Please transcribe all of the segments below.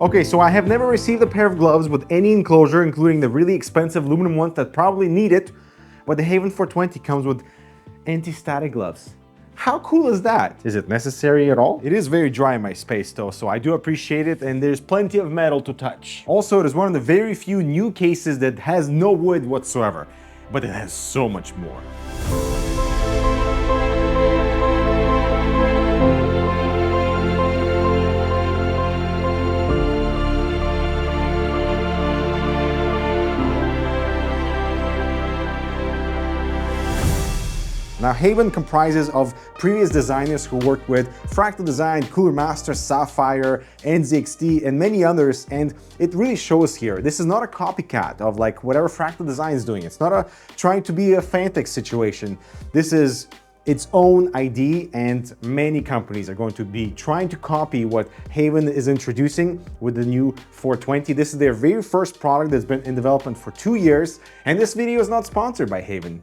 Okay, so I have never received a pair of gloves with any enclosure, including the really expensive aluminum ones that probably need it, but the HAVN 420 comes with anti-static gloves. How cool is that? Is it necessary at all? It is very dry in my space though, so I do appreciate it, and there's plenty of metal to touch. Also, it is one of the very few new cases that has no wood whatsoever, but it has so much more. Now, HAVN comprises of previous designers who worked with Fractal Design, Cooler Master, Sapphire, NZXT, and many others, and it really shows here. This is not a copycat of like whatever Fractal Design is doing. It's not trying to be a Phanteks situation. This is its own ID, and many companies are going to be trying to copy what HAVN is introducing with the new 420. This is their very first product that's been in development for 2 years, and this video is not sponsored by HAVN.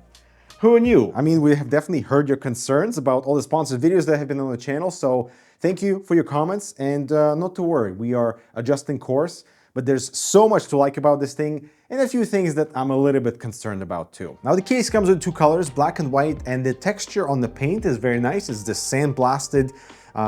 Who knew? I mean, we have definitely heard your concerns about all the sponsored videos that have been on the channel, so thank you for your comments, and not to worry, we are adjusting course, but there's so much to like about this thing, and a few things that I'm a little bit concerned about too. Now, the case comes with 2 colors, black and white, and the texture on the paint is very nice. It's the sandblasted,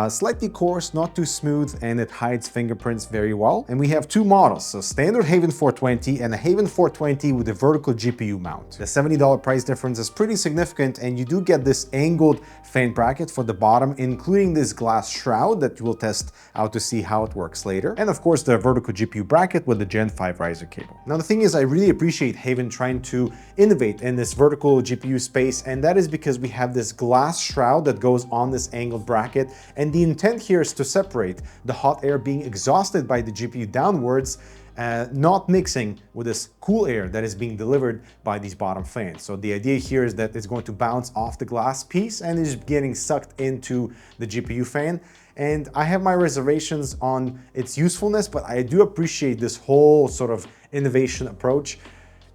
slightly coarse, not too smooth, and it hides fingerprints very well. And we have 2 models, so standard HAVN 420 and a HAVN 420 with a vertical GPU mount. The $70 price difference is pretty significant, and you do get this angled fan bracket for the bottom, including this glass shroud that we'll test out to see how it works later. And of course, the vertical GPU bracket with the Gen 5 riser cable. Now, the thing is, I really appreciate HAVN trying to innovate in this vertical GPU space, and that is because we have this glass shroud that goes on this angled bracket. And the intent here is to separate the hot air being exhausted by the GPU downwards, not mixing with this cool air that is being delivered by these bottom fans. So the idea here is that it's going to bounce off the glass piece and is getting sucked into the GPU fan. And I have my reservations on its usefulness, but I do appreciate this whole sort of innovation approach.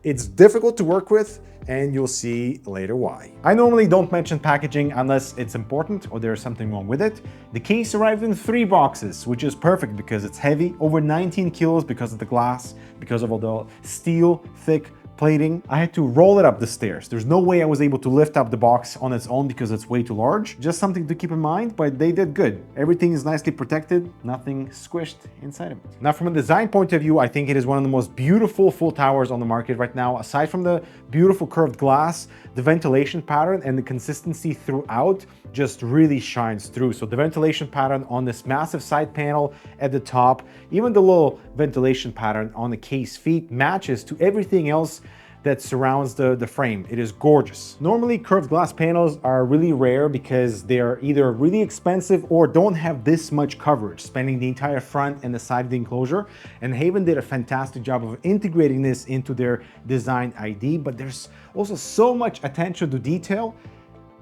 It's difficult to work with, and you'll see later why. I normally don't mention packaging unless it's important or there's something wrong with it. The case arrived in 3 boxes, which is perfect because it's heavy, over 19 kilos because of the glass, because of all the steel, thick plating. I had to roll it up the stairs. There's no way I was able to lift up the box on its own because it's way too large. Just something to keep in mind, but they did good. Everything is nicely protected, nothing squished inside of it. Now, from a design point of view, I think it is one of the most beautiful full towers on the market right now. Aside from the beautiful curved glass, the ventilation pattern and the consistency throughout just really shines through. So the ventilation pattern on this massive side panel at the top, even the little ventilation pattern on the case feet matches to everything else that surrounds the frame. It is gorgeous. Normally, curved glass panels are really rare because they're either really expensive or don't have this much coverage, spanning the entire front and the side of the enclosure. And HAVN did a fantastic job of integrating this into their design ID, but there's also so much attention to detail.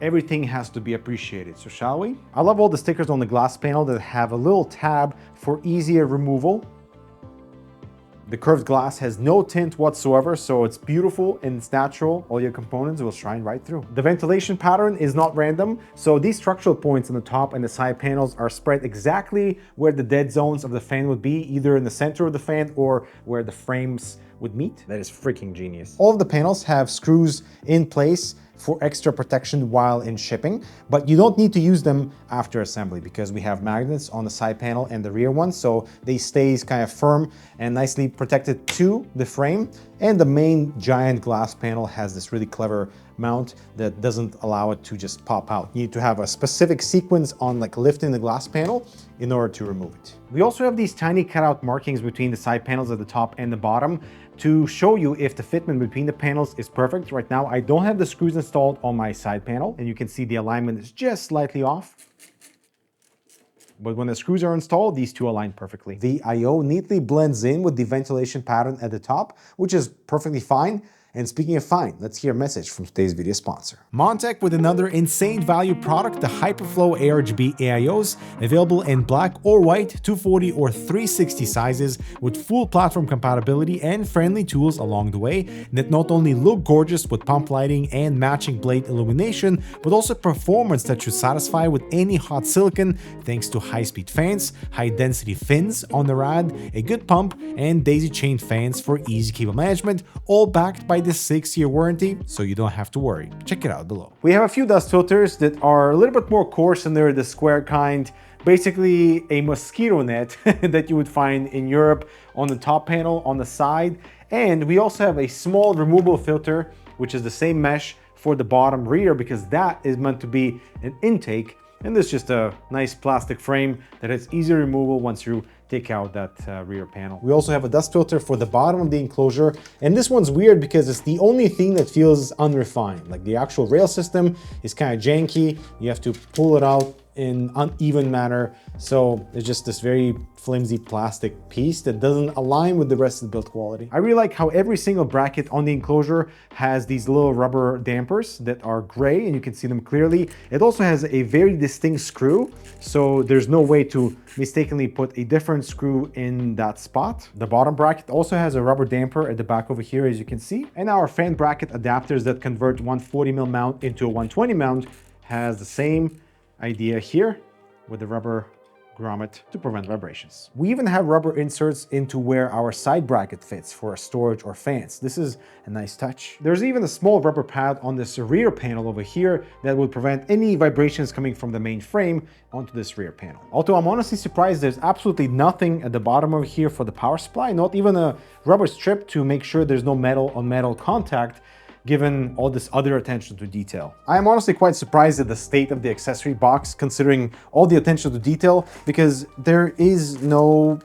Everything has to be appreciated, so shall we? I love all the stickers on the glass panel that have a little tab for easier removal. The curved glass has no tint whatsoever, so it's beautiful and it's natural. All your components will shine right through. The ventilation pattern is not random, so these structural points on the top and the side panels are spread exactly where the dead zones of the fan would be, either in the center of the fan or where the frames would meet. That is freaking genius. All of the panels have screws in place for extra protection while in shipping, but you don't need to use them after assembly because we have magnets on the side panel and the rear one, so they stay kind of firm and nicely protected to the frame. And the main giant glass panel has this really clever mount that doesn't allow it to just pop out. You need to have a specific sequence on like lifting the glass panel in order to remove it. We also have these tiny cutout markings between the side panels at the top and the bottom to show you if the fitment between the panels is perfect. Right now, I don't have the screws installed on my side panel, and you can see the alignment is just slightly off. But when the screws are installed, these two align perfectly. The I/O neatly blends in with the ventilation pattern at the top, which is perfectly fine. And speaking of fine, let's hear a message from today's video sponsor. Montech with another insane value product, the Hyperflow ARGB AIOs, available in black or white, 240 or 360 sizes, with full platform compatibility and friendly tools along the way that not only look gorgeous with pump lighting and matching blade illumination, but also performance that should satisfy with any hot silicon thanks to high-speed fans, high-density fins on the rad, a good pump, and daisy-chained fans for easy cable management, all backed by this 6-year warranty, so you don't have to worry. Check it out below. We have a few dust filters that are a little bit more coarse, and they're the square kind. Basically a mosquito net that you would find in Europe on the top panel on the side. And we also have a small removable filter, which is the same mesh for the bottom rear, because that is meant to be an intake. And this is just a nice plastic frame that is easy removal once you take out that rear panel. We also have a dust filter for the bottom of the enclosure, and this one's weird because it's the only thing that feels unrefined. Like the actual rail system is kind of janky. You have to pull it out in uneven manner, so it's just this very flimsy plastic piece that doesn't align with the rest of the build quality. I really like how every single bracket on the enclosure has these little rubber dampers that are gray, and you can see them clearly. It also has a very distinct screw, so there's no way to mistakenly put a different screw in that spot. The bottom bracket also has a rubber damper at the back over here, as you can see, and our fan bracket adapters that convert 140mm mount into a 120 mount has the same idea here with the rubber grommet to prevent vibrations. We even have rubber inserts into where our side bracket fits for storage or fans. This is a nice touch. There's even a small rubber pad on this rear panel over here that would prevent any vibrations coming from the main frame onto this rear panel. Although I'm honestly surprised there's absolutely nothing at the bottom over here for the power supply, not even a rubber strip to make sure there's no metal on metal contact, given all this other attention to detail. I am honestly quite surprised at the state of the accessory box, considering all the attention to detail, because there is no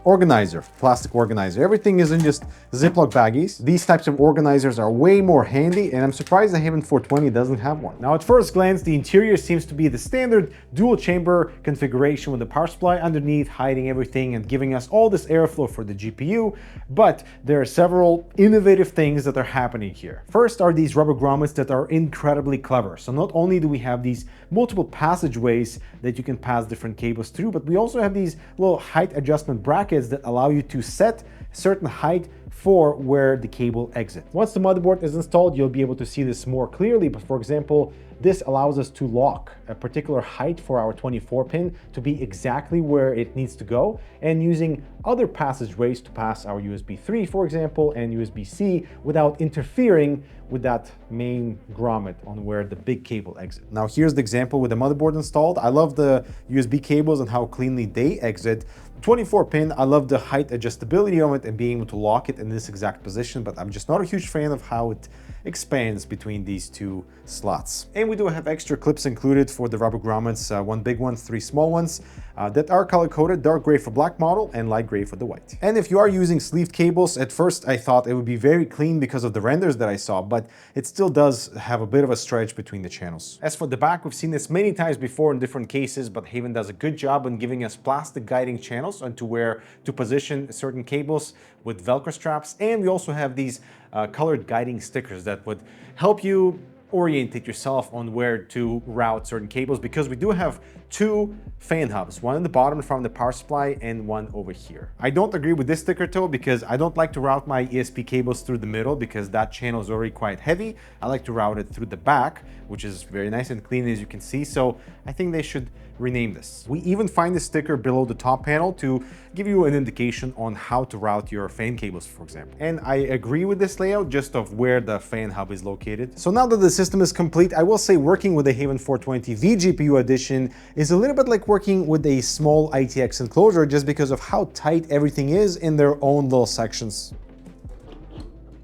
organizer, plastic organizer. Everything is in just Ziploc baggies. These types of organizers are way more handy, and I'm surprised the HAVN 420 doesn't have one. Now, at first glance, the interior seems to be the standard dual chamber configuration with the power supply underneath, hiding everything and giving us all this airflow for the GPU, but there are several innovative things that are happening here. First are these rubber grommets that are incredibly clever. So not only do we have these multiple passageways that you can pass different cables through, but we also have these little height adjustment brackets that allow you to set a certain height for where the cable exits. Once the motherboard is installed, you'll be able to see this more clearly, but for example, this allows us to lock a particular height for our 24 pin to be exactly where it needs to go, and using other passageways to pass our USB 3, for example, and USB-C without interfering with that main grommet on where the big cable exits. Now here's the example with the motherboard installed. I love the USB cables and how cleanly they exit. 24 pin, I love the height adjustability of it and being able to lock it in this exact position, but I'm just not a huge fan of how it expands between these two slots. And we do have extra clips included for the rubber grommets, one big one, 3 small ones that are color coded, dark gray for black model and light gray for the white. And if you are using sleeved cables, at first I thought it would be very clean because of the renders that I saw, but it still does have a bit of a stretch between the channels. As for the back, we've seen this many times before in different cases, but HAVN does a good job in giving us plastic guiding channels onto where to position certain cables with Velcro straps. And we also have these colored guiding stickers that would help you orientate yourself on where to route certain cables, because we do have 2 fan hubs, one in the bottom from the power supply and one over here. I don't agree with this sticker though, because I don't like to route my ESP cables through the middle because that channel is already quite heavy. I like to route it through the back, which is very nice and clean, as you can see. So I think they should rename this. We even find the sticker below the top panel to give you an indication on how to route your fan cables, for example. And I agree with this layout, just of where the fan hub is located. So now that the system is complete, I will say working with the HAVN 420 VGPU edition is a little bit like working with a small ITX enclosure, just because of how tight everything is in their own little sections.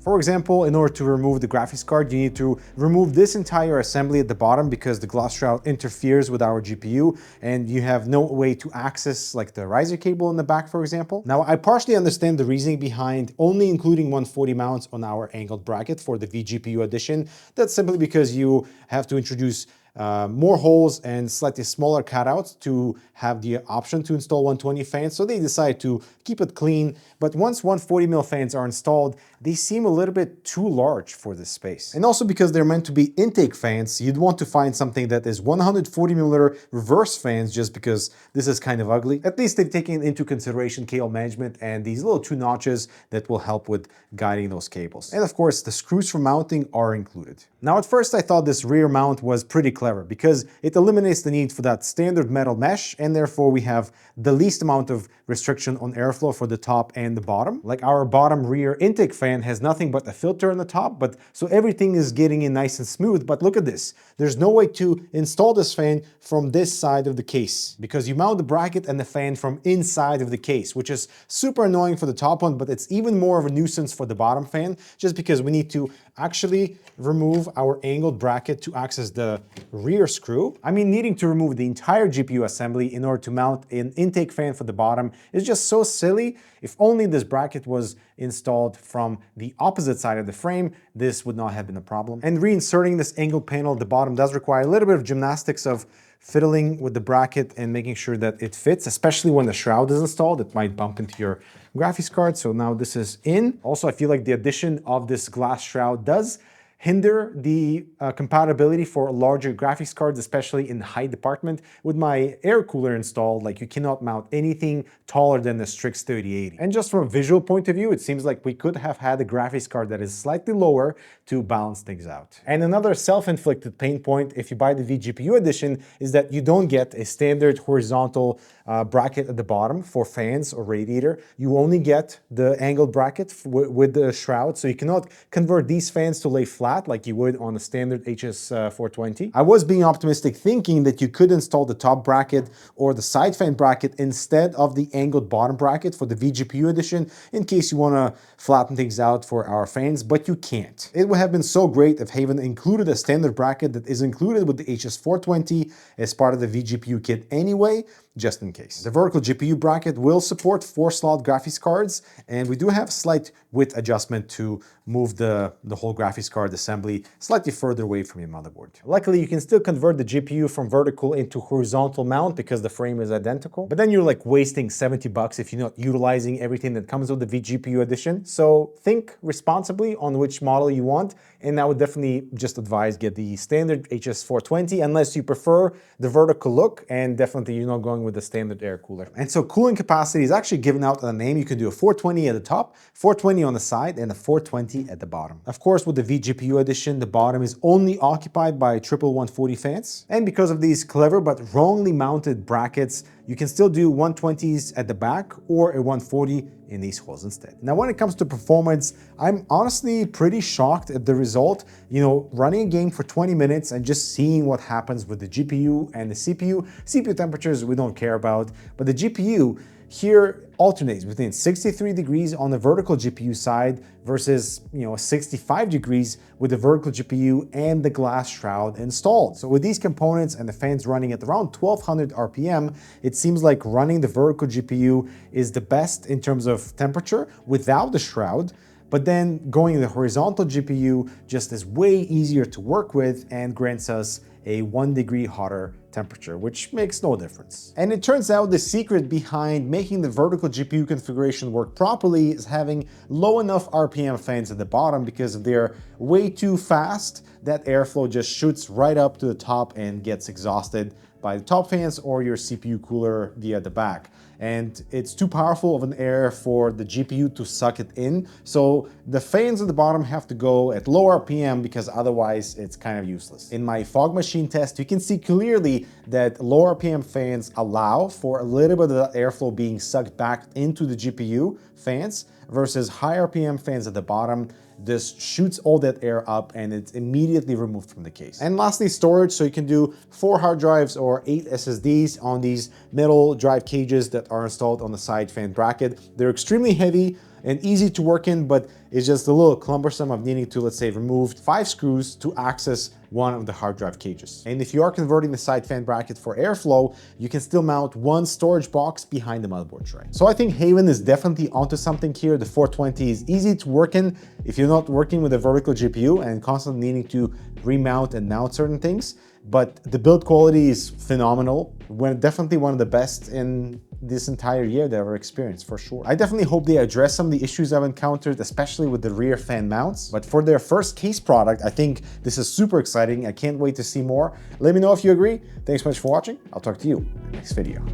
For example, in order to remove the graphics card, you need to remove this entire assembly at the bottom because the gloss shroud interferes with our GPU and you have no way to access like the riser cable in the back, for example. Now, I partially understand the reasoning behind only including 140 mounts on our angled bracket for the VGPU edition. That's simply because you have to introduce more holes and slightly smaller cutouts to have the option to install 120 fans, so they decide to keep it clean. But once 140mm fans are installed, they seem a little bit too large for this space. And also because they're meant to be intake fans, you'd want to find something that is 140mm reverse fans, just because this is kind of ugly. At least they've taken into consideration cable management and these little 2 notches that will help with guiding those cables. And of course, the screws for mounting are included. Now, at first I thought this rear mount was pretty clever because it eliminates the need for that standard metal mesh, and therefore we have the least amount of restriction on airflow for the top and the bottom. Like our bottom rear intake fan has nothing but a filter on the top, but so everything is getting in nice and smooth. But look at this. There's no way to install this fan from this side of the case because you mount the bracket and the fan from inside of the case, which is super annoying for the top one, but it's even more of a nuisance for the bottom fan, just because we need to actually remove our angled bracket to access the rear screw. I mean, needing to remove the entire GPU assembly in order to mount an intake fan for the bottom is just so silly. If only this bracket was installed from the opposite side of the frame, this would not have been a problem. And reinserting this angled panel at the bottom does require a little bit of gymnastics of fiddling with the bracket and making sure that it fits, especially when the shroud is installed. It might bump into your graphics card. So now this is in. Also, I feel like the addition of this glass shroud does hinder the compatibility for larger graphics cards, especially in the height department. With my air cooler installed, like, you cannot mount anything taller than the Strix 3080. And just from a visual point of view, it seems like we could have had a graphics card that is slightly lower to balance things out. And another self-inflicted pain point if you buy the VGPU edition is that you don't get a standard horizontal bracket at the bottom for fans or radiator. You only get the angled bracket with the shroud, so you cannot convert these fans to lay flat like you would on a standard HS 420. I was being optimistic, thinking that you could install the top bracket or the side fan bracket instead of the angled bottom bracket for the VGPU edition, in case you want to flatten things out for our fans, but you can't. It would have been so great if HAVN included a standard bracket that is included with the HS 420 as part of the VGPU kit anyway, just in case. The vertical GPU bracket will support 4-slot graphics cards, and we do have slight width adjustment to move the whole graphics card assembly slightly further away from your motherboard. Luckily, you can still convert the GPU from vertical into horizontal mount because the frame is identical, but then you're like wasting $70 if you're not utilizing everything that comes with the VGPU edition. So think responsibly on which model you want, and I would definitely just advise get the standard HS 420 unless you prefer the vertical look, and definitely you're not going with the standard air cooler. And so cooling capacity is actually given out on the name. You can do a 420 at the top, 420 on the side, and a 420 at the bottom. Of course, with the VGPU edition, the bottom is only occupied by triple 140 fans. And because of these clever but wrongly mounted brackets, you can still do 120s at the back or a 140 in these holes instead. Now, when it comes to performance, I'm honestly pretty shocked at the result. You know, running a game for 20 minutes and just seeing what happens with the GPU and the CPU. CPU temperatures we don't care about, but the GPU here alternates between 63 degrees on the vertical GPU side versus, 65 degrees with the vertical GPU and the glass shroud installed. So with these components and the fans running at around 1200 RPM, it seems like running the vertical GPU is the best in terms of temperature without the shroud. But then going the horizontal GPU just is way easier to work with and grants us a 1 degree hotter temperature, which makes no difference. And it turns out the secret behind making the vertical GPU configuration work properly is having low enough RPM fans at the bottom, because if they're way too fast, that airflow just shoots right up to the top and gets exhausted by the top fans or your CPU cooler via the back. And it's too powerful of an air for the GPU to suck it in. So the fans at the bottom have to go at low RPM because otherwise it's kind of useless. In my fog machine test, you can see clearly that low RPM fans allow for a little bit of that airflow being sucked back into the GPU fans versus high RPM fans at the bottom. This shoots all that air up and it's immediately removed from the case. And lastly, storage. So you can do 4 hard drives or 8 SSDs on these metal drive cages that are installed on the side fan bracket. They're extremely heavy and easy to work in, but it's just a little cumbersome of needing to, let's say, remove 5 screws to access one of the hard drive cages. And if you are converting the side fan bracket for airflow, you can still mount one storage box behind the motherboard tray. So I think HAVN is definitely onto something here. The 420 is easy to work in if you're not working with a vertical GPU and constantly needing to remount and mount certain things. But the build quality is phenomenal. Definitely one of the best in this entire year that I've ever experienced, for sure. I definitely hope they address some of the issues I've encountered, especially with the rear fan mounts. But for their first case product, I think this is super exciting. I can't wait to see more. Let me know if you agree. Thanks so much for watching. I'll talk to you in the next video.